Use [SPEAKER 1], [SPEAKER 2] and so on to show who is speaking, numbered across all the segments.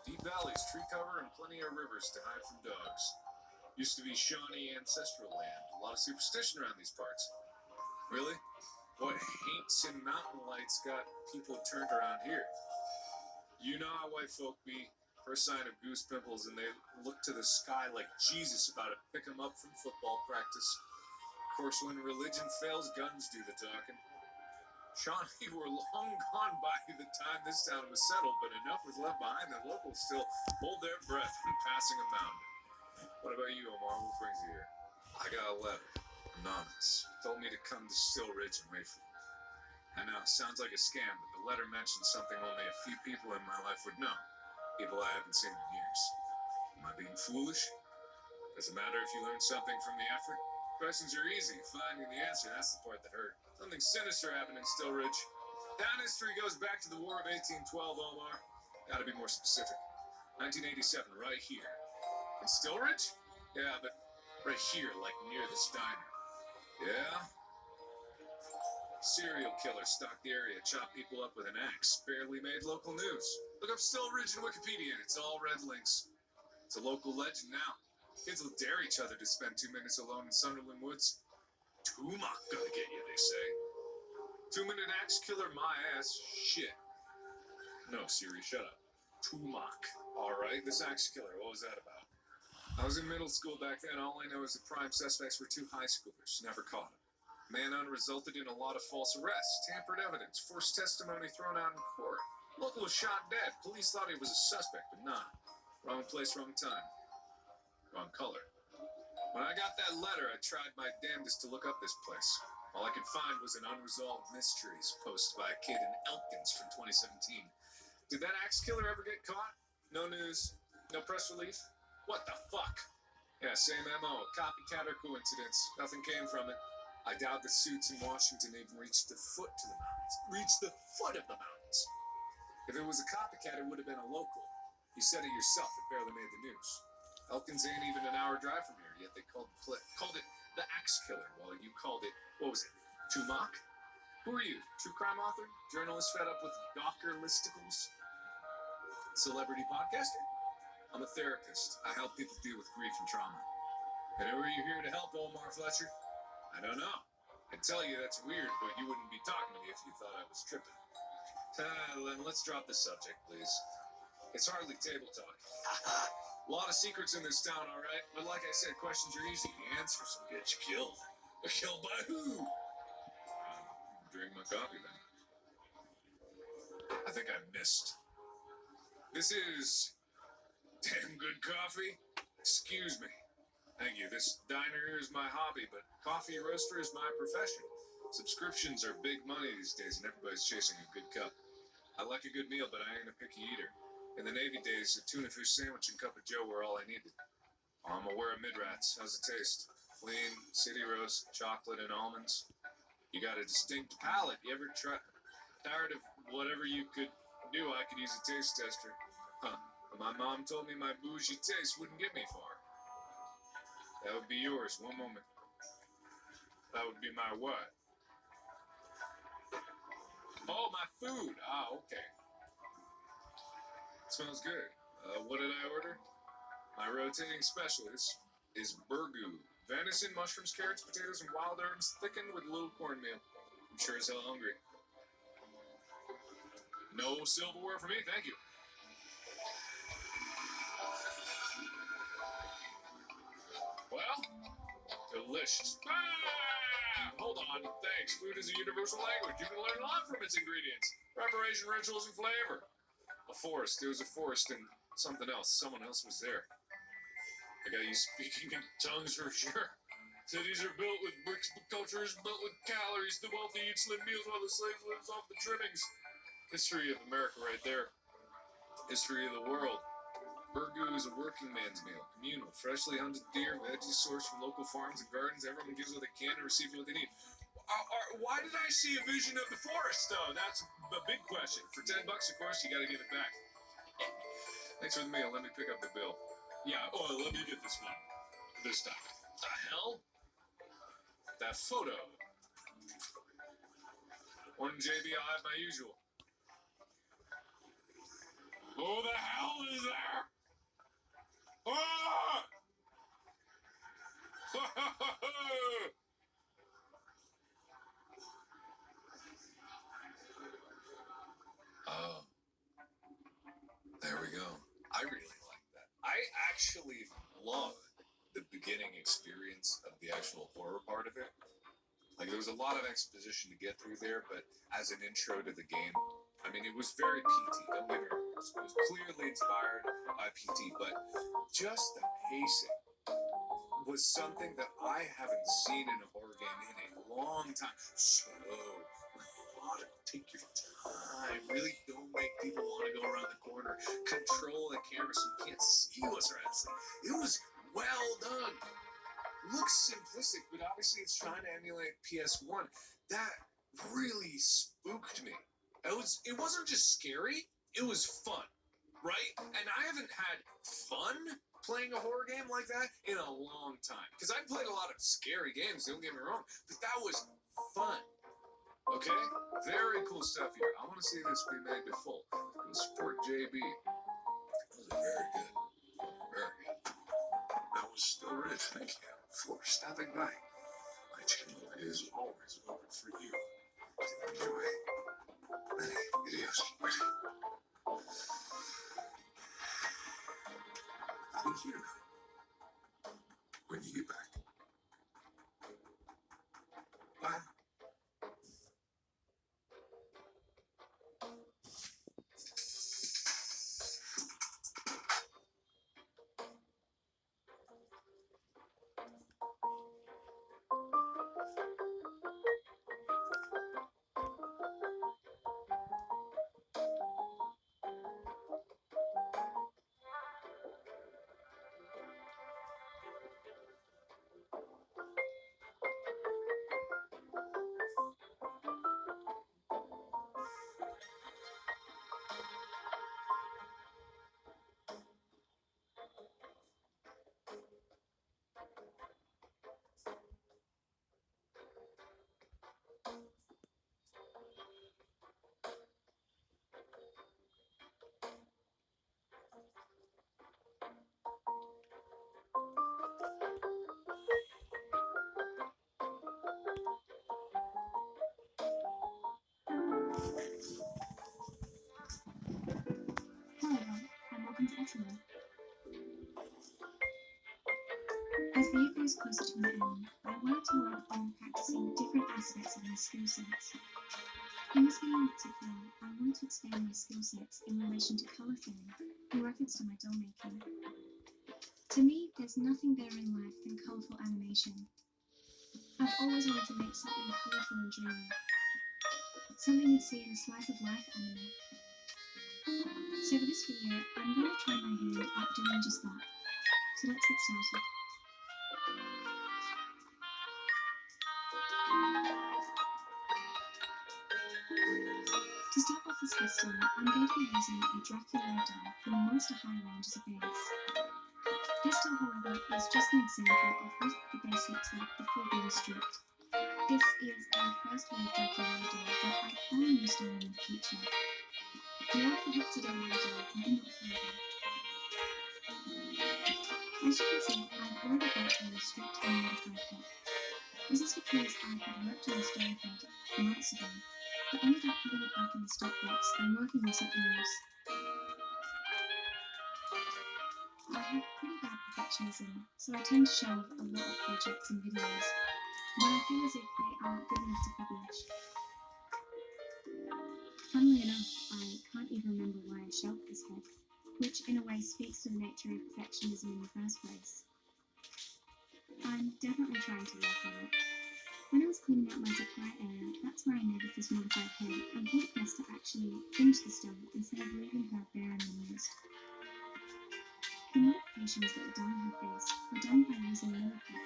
[SPEAKER 1] Deep valleys, tree cover, and plenty of rivers to hide from dogs. Used to be Shawnee ancestral land. A lot of superstition around these parts. Really? What haints and mountain lights got people turned around here? You know how white folk be. First sign of goose pimples, and they look to the sky like Jesus about to pick them up from football practice. Of course, when religion fails, guns do the talking. Shawnee were long gone by the time this town was settled, but enough was left behind that locals still hold their breath when passing a mountain. What about you, Omar? What brings you here? I got a letter. Anonymous. Told me to come to Still Ridge and wait for me. I know, sounds like a scam, but the letter mentioned something only a few people in my life would know. People I haven't seen in years. Am I being foolish? Does it matter if you learn something from the effort? Questions are easy. Finding the answer, that's the part that hurt. Something sinister happened in Still Ridge. Town history goes back to the War of 1812, Omar. Gotta be more specific. 1987, right here. In Still Ridge? Yeah, but right here, like near this diner. Yeah? Serial killer stalked the area, chopped people up with an axe. Barely made local news. Look up Still Ridge in Wikipedia, and it's all red links. It's a local legend now. Kids will dare each other to spend 2 minutes alone in Sunderland Woods. Tumak gonna get you, they say. 2-minute axe killer, my ass. Shit. No, Siri, shut up. Tumak. Alright, this axe killer, what was that about? I was in middle school back then. All I know is the prime suspects were 2 high schoolers. Never caught them. Manhunt resulted in a lot of false arrests, tampered evidence, forced testimony thrown out in court. Local was shot dead. Police thought he was a suspect, but not. Wrong place, wrong time. Wrong color. When I got that letter, I tried my damnedest to look up this place. All I could find was an unresolved mysteries posted by a kid in Elkins from 2017. Did that axe killer ever get caught? No news. No press release. What the fuck? Yeah, same MO. Copycat or coincidence. Nothing came from it. I doubt the suits in Washington even reached the foot to the mountains. Reached the foot of the mountains. If it was a copycat, it would have been a local. You said it yourself. It barely made the news. Elkins ain't even an hour drive from here, yet they called it the Axe Killer, while you called it, what was it, Tumak? Who are you? True crime author? Journalist fed up with Gawker listicles? Celebrity podcaster? I'm a therapist. I help people deal with grief and trauma. And who are you here to help, Omar Fletcher? I don't know. I'd tell you that's weird, but you wouldn't be talking to me if you thought I was tripping. Let's drop the subject, please. It's hardly table talk. A lot of secrets in this town, all right? But like I said, questions are easy. The answers will get you killed. Killed by who? Drink my coffee, then. I think I missed. This is damn good coffee. Excuse me. Thank you. This diner here is my hobby, but coffee roaster is my profession. Subscriptions are big money these days, and everybody's chasing a good cup. I like a good meal, but I ain't a picky eater. In the Navy days, a tuna fish sandwich and cup of joe were all I needed. I'm aware of mid-rats. How's it taste? Clean, city roast, chocolate and almonds. You got a distinct palate. You ever tired of whatever you could do? I could use a taste tester. Huh. But my mom told me my bougie taste wouldn't get me far. That would be yours. One moment. That would be my what? Oh, my food. Ah, okay. Smells good. What did I order? My rotating specialist is burgoo. Venison, mushrooms, carrots, potatoes, and wild herbs thickened with a little cornmeal. I'm sure as hell hungry. No silverware for me, thank you. Well, delicious. Hold on, thanks. Food is a universal language. You can learn a lot from its ingredients. Preparation, rituals, and flavor. A forest. It was a forest and something else. Someone else was there. I got you speaking in tongues for sure. Cities are built with bricks, but culture is built with calories. The wealthy eat slim meals while the slaves live off the trimmings. History of America right there. History of the world. Burgoo is a working man's meal. Communal. Freshly hunted deer, veggies sourced from local farms and gardens. Everyone gives what they can and receives what they need. Why did I see a vision of the forest, though? That's a big question. For $10, of course, you got to give it back. Thanks for the meal. Let me pick up the bill. Yeah, let me get this one. This time. The hell? That photo. One JB, I'll have my usual. Who the hell is that? There we go. I really like that. I actually loved the beginning experience of the actual horror part of it. Like, there was a lot of exposition to get through there, but as an intro to the game, I mean, it was very PT. Don't get me wrong. It was clearly inspired by PT, but just the pacing was something that I haven't seen in a horror game in a long time. Slow, methodical, take your time. Really don't make people want to go around the corner. Control the camera so you can't see what's around. It was well done. Looks simplistic, but obviously it's trying to emulate PS1. That really spooked me. It wasn't just scary, it was fun, right? And I haven't had fun playing a horror game like that in a long time. Because I've played a lot of scary games, don't get me wrong, but that was fun. Okay? Very cool stuff here. I want to see this be made to full. Go support JB. Those are very good. Very good. That was still rich. Thank you for stopping by. My channel is always open for you to enjoy many videos. I'll be here when you get back. Bye.
[SPEAKER 2] Hello, and welcome to Etalon. As the year grows closer to an end, I wanted to work on practicing different aspects of my skill sets. In this video in particular, I wanted to expand my skill sets in relation to colour filling in reference to my doll making. To me, there's nothing better in life than colourful animation. I've always wanted to make something colourful and dreamy, something you'd see in a slice of life anime. So for this video, I'm going to try my hand at doing just that. So let's get started. To start off this custom, I'm going to be using a Dracula doll from Monster High range as a base. This doll, however, is just an example of what the base looks like before being stripped. This is a first wave Dracula doll that I plan on restoring in the future. The art for Hector Delgado may not further. As you can see, I've already got a stripped and modified head. This is because I had worked on the stone head months ago, but ended up putting it back in the stock box and working on something else. I have pretty bad perfectionism, so I tend to show off a lot of projects and videos when I feel as if they aren't good enough to publish. Funnily enough, I can't even remember why I shelved this head, which in a way speaks to the nature of perfectionism in the first place. I'm definitely trying to work on it. When I was cleaning out my supply area, that's where I noticed this modified head and thought it best to actually finish this doll instead of leaving her bare and unused. The modifications that were done on her face were done by using Milliput.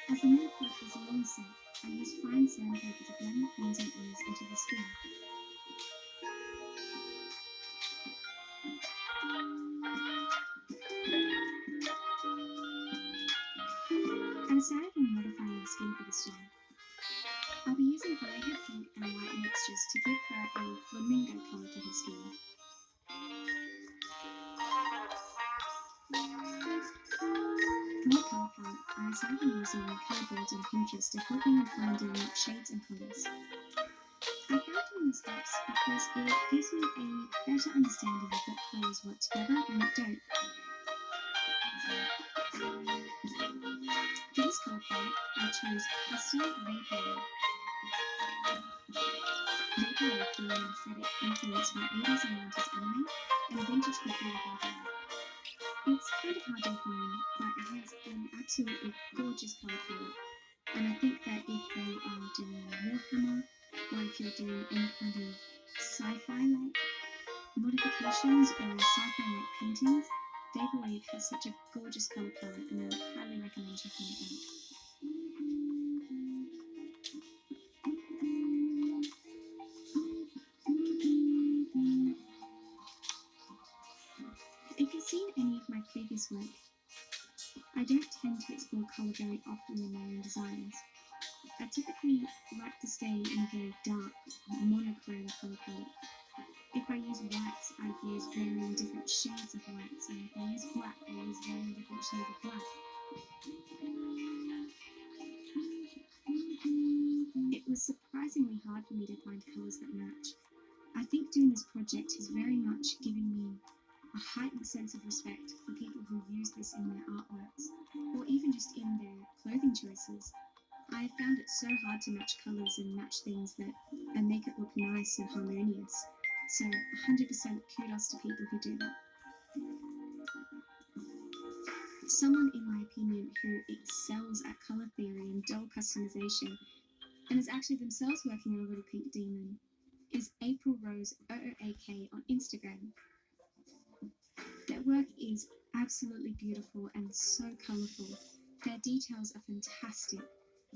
[SPEAKER 2] As the Milliput is a long set, I used fine sandpaper to blend the horns and ears into the skin. I decided on modifying the skin for this doll. I'll be using Greyhead pink and white mixtures to give her a flamingo colour to her skin. For my colour palette, I decided on using colour boards on Pinterest to help me in finding shades and colours. I found doing steps because it gives me a better understanding of what colours work together and what don't. For this colour palette, I chose Pastel Vaporwave. Vaporwave being an aesthetic influenced by 80s and 90s anime and vintage computer hardware. It's kind of hard to define, but it has an absolutely gorgeous colour palette. And I think that if you are doing Warhammer, or if you're doing any kind of sci-fi-like modifications or sci-fi-like paintings, Vaporwave has such a gorgeous colour palette, and I would highly recommend checking it out. If you've seen any of my previous work, I don't tend to explore colour very often in my own designs. I typically like to stay in a very dark, monochrome colour palette. If I use whites, I use varying different shades of whites, and if I use black, I use varying different shades of black. It was surprisingly hard for me to find colours that match. I think doing this project has very much given me a heightened sense of respect for people who use this in their artworks, or even just in their clothing choices. I have found it so hard to match colours and match things and make it look nice and harmonious. So 100% kudos to people who do that. Someone, in my opinion, who excels at colour theory and doll customization, and is actually themselves working on a little pink demon, is April Rose OOAK on Instagram. Their work is absolutely beautiful and so colourful. Their details are fantastic.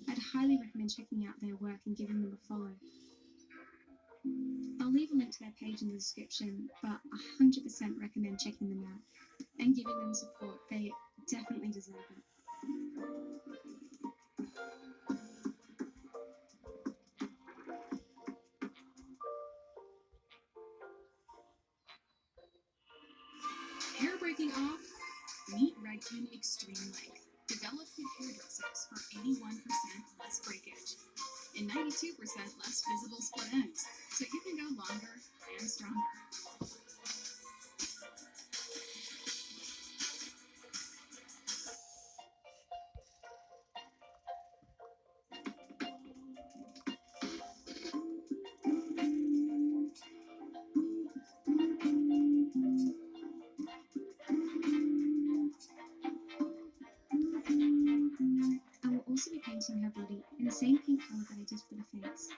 [SPEAKER 2] I'd highly recommend checking out their work and giving them a follow. I'll leave a link to their page in the description, but 100% recommend checking them out and giving them support. They definitely deserve it.
[SPEAKER 3] Hair breaking off? Meet Redken Extreme Length, developed with hairdressers for 81% less breakage and 92% less visible split ends, so you can go longer and stronger.
[SPEAKER 2] I will also be painting her body in the same pink colour that I did for the face.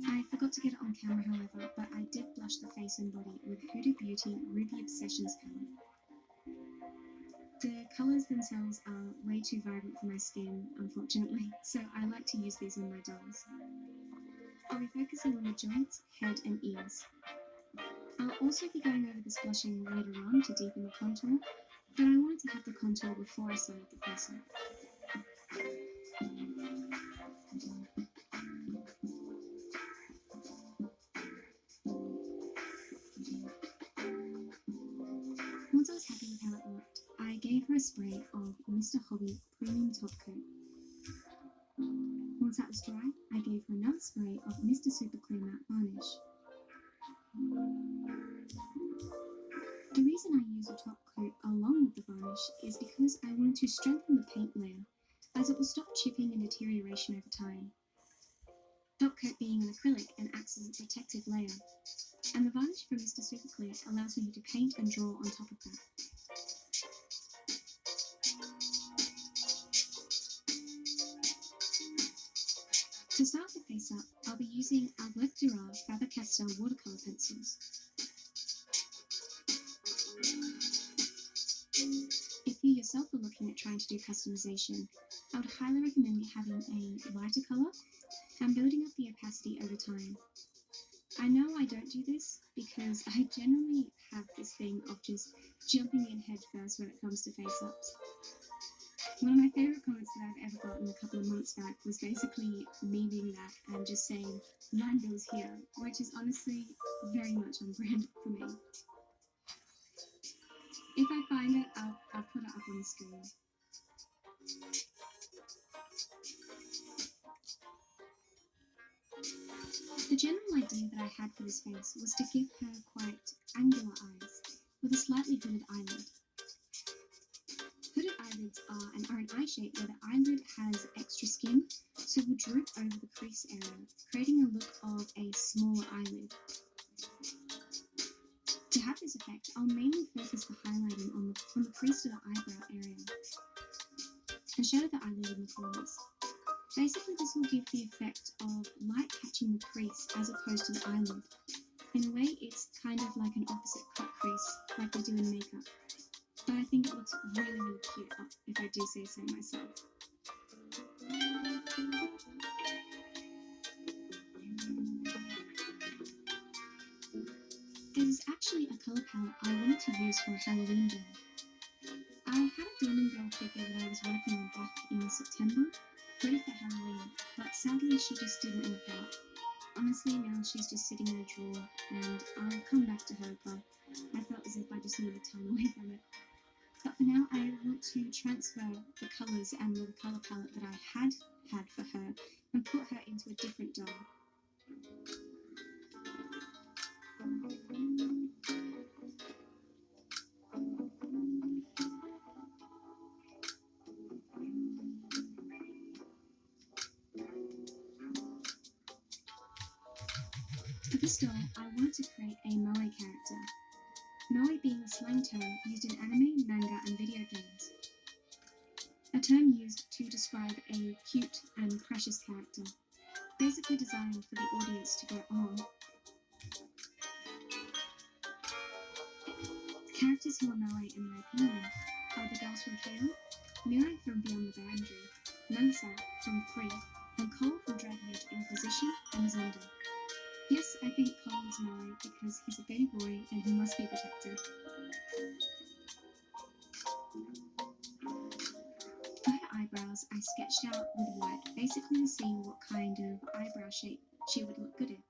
[SPEAKER 2] I forgot to get it on camera, however, but I did blush the face and body with Huda Beauty Ruby Obsessions colour. The colours themselves are way too vibrant for my skin, unfortunately, so I like to use these on my dolls. I'll be focusing on the joints, head and ears. I'll also be going over this blushing later on to deepen the contour, but I wanted to have the contour before I started the face up. Once I was happy with how it looked, I gave her a spray of Mr. Hobby Premium Top Coat. Once that was dry, I gave her another spray of Mr. Super Clear Matte Varnish. The reason I use a top coat along with the varnish is because I wanted to strengthen the paint layer, as it will stop chipping and deterioration over time. Top coat being an acrylic and acts as a protective layer, and the varnish from Mr. Super Clear allows me to paint and draw on top of that. To start the face up, I'll be using Albrecht Dürer Faber-Castell watercolour pencils. If you yourself are looking at trying to do customization, I would highly recommend having a lighter colour and building up the opacity over time. I know I don't do this because I generally have this thing of just jumping in head first when it comes to face-ups. One of my favourite comments that I've ever gotten a couple of months back was basically memeing that and just saying, "Line goes here," which is honestly very much on brand for me. If I find it, I'll put it up on the screen. The general idea that I had for this face was to give her quite angular eyes with a slightly hooded eyelid. Hooded eyelids are an eye shape where the eyelid has extra skin, so will droop over the crease area, creating a look of a smaller eyelid. To have this effect, I'll mainly focus the highlighting on the crease to the eyebrow area and shadow the eyelid in the corners. Basically, this will give the effect of light catching the crease as opposed to the eyelid. In a way, it's kind of like an opposite cut crease, like we do in makeup. But I think it looks really, really cute, if I do say so myself. There's actually a colour palette I wanted to use for a Halloween doll. I had a Demon Girl figure that I was working on back in September, ready for Halloween, but sadly she just didn't work out. Honestly, now she's just sitting in a drawer, and I'll come back to her, but I felt as if I just needed time away from it. But for now, I want to transfer the colours and the colour palette that I had for her and put her into a different doll. For this doll, I wanted to create a moe character. Moe being a slang term used in anime, manga, and video games. A term used to describe a cute and precious character, basically designed for the audience to go, "Oh." Characters who are moe, in my opinion, are the girls from KO, Mirai from Beyond the Boundary, Nagisa from Free, and Cole from Dragon Age Inquisition and Zonda. Yes, I think Cole is moe because he's a baby boy and he must be protected. For her eyebrows, I sketched out with white, basically to see what kind of eyebrow shape she would look good in.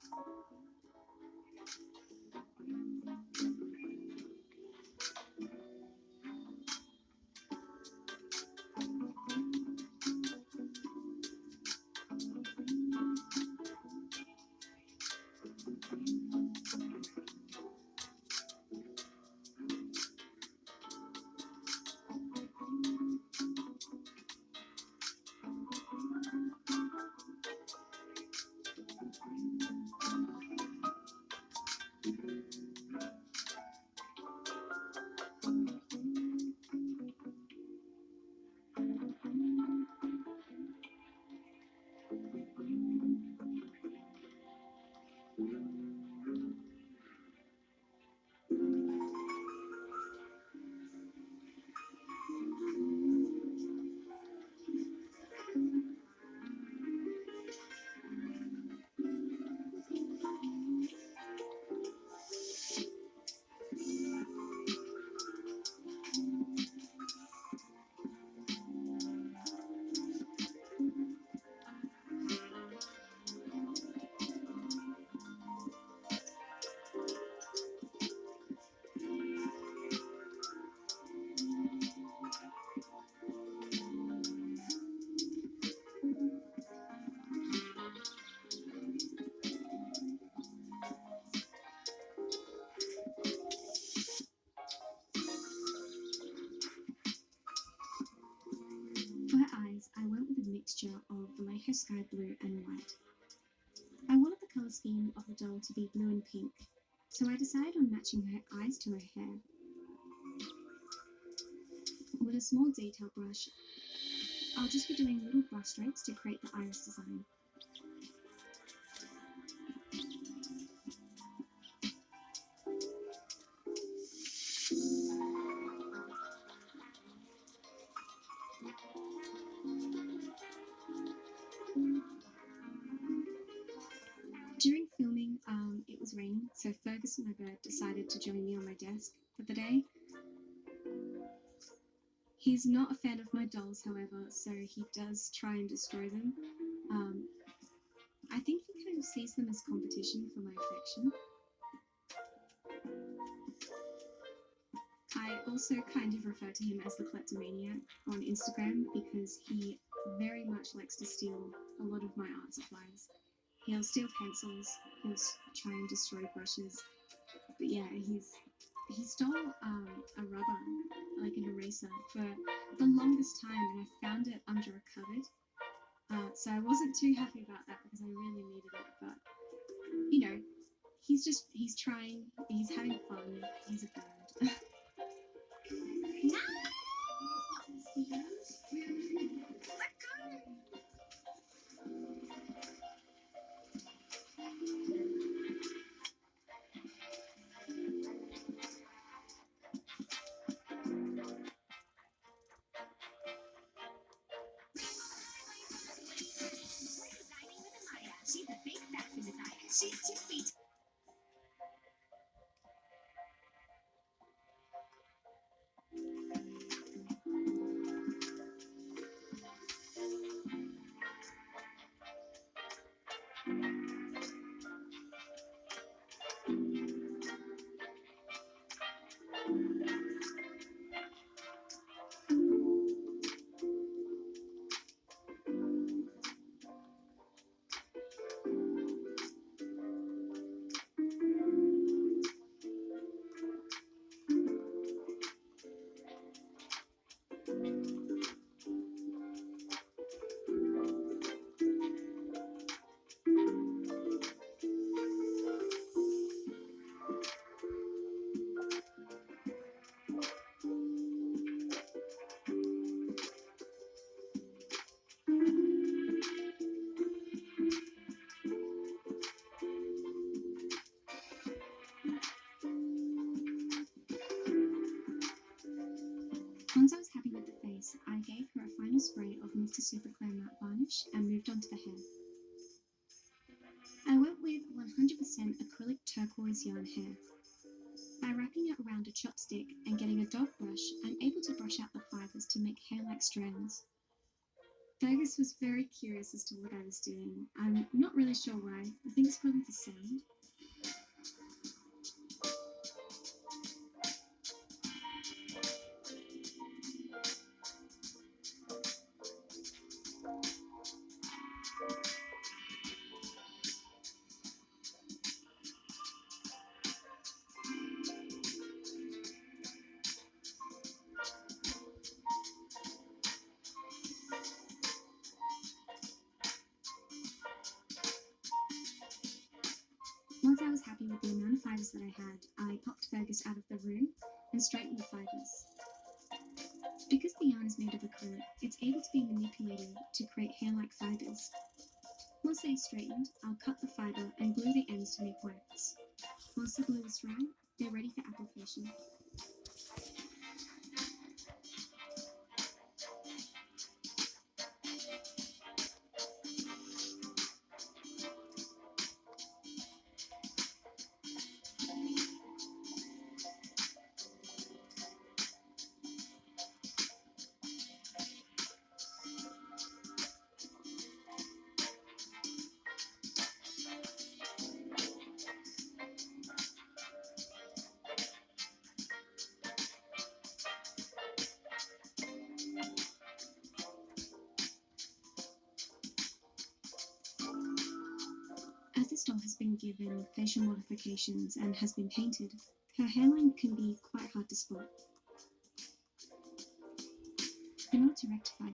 [SPEAKER 2] For her eyes, I went with a mixture of Vallejo Sky Blue and white. I wanted the colour scheme of the doll to be blue and pink, so I decided on matching her eyes to her hair. With a small detail brush, I'll just be doing little brush strokes to create the iris design. During filming, it was raining, so Fergus, my bird, decided to join me on my desk for the day. He's not a fan of my dolls, however, so he does try and destroy them. I think he kind of sees them as competition for my affection. I also kind of refer to him as the kleptomaniac on Instagram because he very much likes to steal a lot of my art supplies. He'll steal pencils. He'll try and destroy brushes. But yeah, he stole a rubber, like an eraser, for the longest time, and I found it under a cupboard. So I wasn't too happy about that because I really needed it. But you know, he's trying. He's having fun. He's a bird.
[SPEAKER 3] She's a big fashion designer. She's 2 feet.
[SPEAKER 2] Once I was happy with the face, I gave her a final spray of Mr. Superclear matte varnish and moved on to the hair. I went with 100% acrylic turquoise yarn hair. By wrapping it around a chopstick and getting a dog brush, I'm able to brush out the fibers to make hair-like strands. Fergus was very curious as to what I was doing. I'm not really sure why. I think it's probably the sound. Once I was happy with the amount of fibers that I had, I popped Fergus out of the room and straightened the fibers. Because the yarn is made of acrylic, it's able to be manipulated to create hair-like fibers. Once they're straightened, I'll cut the fiber and glue the ends to make wax. Once the glue is dry, they're ready for application. As this doll has been given facial modifications and has been painted, her hairline can be quite hard to spot. In order to rectify